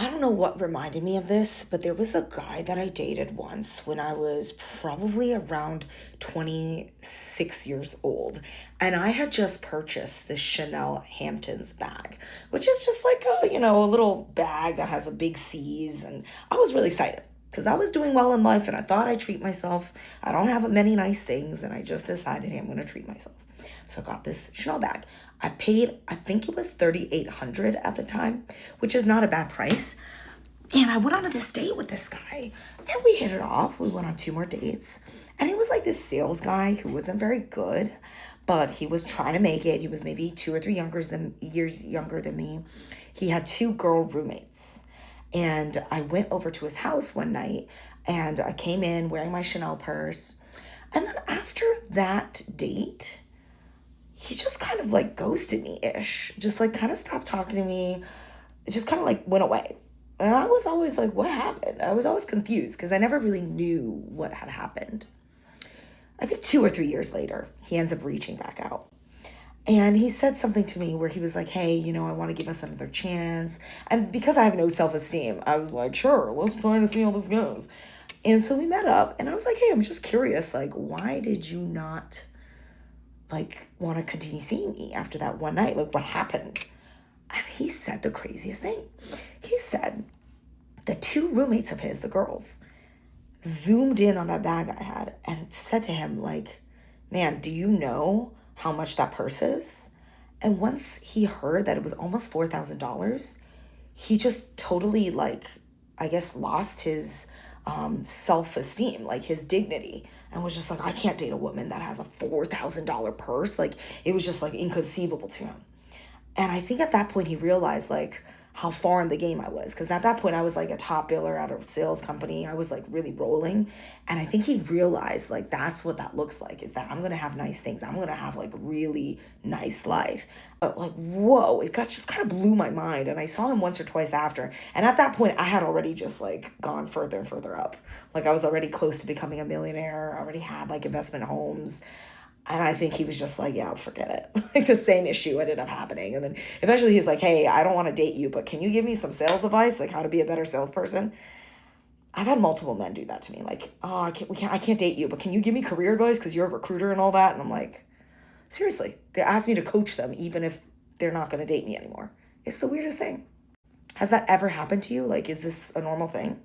I don't know what reminded me of this, but there was a guy that I dated once when I was probably around 26 years old. And I had just purchased this Chanel Hamptons bag, which is just like a little bag that has a big C's. And I was really excited because I was doing well in life and I thought I'd treat myself. I don't have many nice things, and I just decided, hey, I'm going to treat myself. So I got this Chanel bag. I paid, I think it was 3,800 at the time, which is not a bad price. And I went on this date with this guy and we hit it off. We went on two more dates. And he was like this sales guy who wasn't very good, but he was trying to make it. He was maybe 2 or 3 years younger than me. He had two girl roommates. And I went over to his house one night and I came in wearing my Chanel purse. And then after that date, he just kind of like ghosted me ish, just like kind of stopped talking to me. It just kind of like went away. And I was always like, what happened? I was always confused because I never really knew what had happened. I think 2 or 3 years later, he ends up reaching back out. And he said something to me where he was like, hey, I want to give us another chance. And because I have no self esteem, I was like, sure, let's try to see how this goes. And so we met up and I was like, hey, I'm just curious. Like, why did you not like want to continue seeing me after that one night? Like, what happened? And he said the craziest thing. He said the two roommates of his, the girls, zoomed in on that bag I had and said to him, like, man, do you know how much that purse is? And once he heard that it was almost $4,000, he just totally, like, I guess, lost his self-esteem, like his dignity, and was just like, I can't date a woman that has a $4,000 purse. Like, it was just like inconceivable to him. And I think at that point he realized like how far in the game I was. Because at that point I was like a top biller at a sales company. I was like really rolling. And I think he realized like that's what that looks like, is that I'm going to have nice things. I'm going to have like really nice life. But like, whoa, it got just kind of blew my mind. And I saw him once or twice after. And at that point I had already just like gone further and further up. Like I was already close to becoming a millionaire. I already had like investment homes. And I think he was just like, yeah, forget it. Like the same issue ended up happening. And then eventually he's like, hey, I don't want to date you, but can you give me some sales advice? Like how to be a better salesperson? I've had multiple men do that to me. Like, oh, I can't date you, but can you give me career advice? Because you're a recruiter and all that. And I'm like, seriously, they asked me to coach them, even if they're not going to date me anymore. It's the weirdest thing. Has that ever happened to you? Like, is this a normal thing?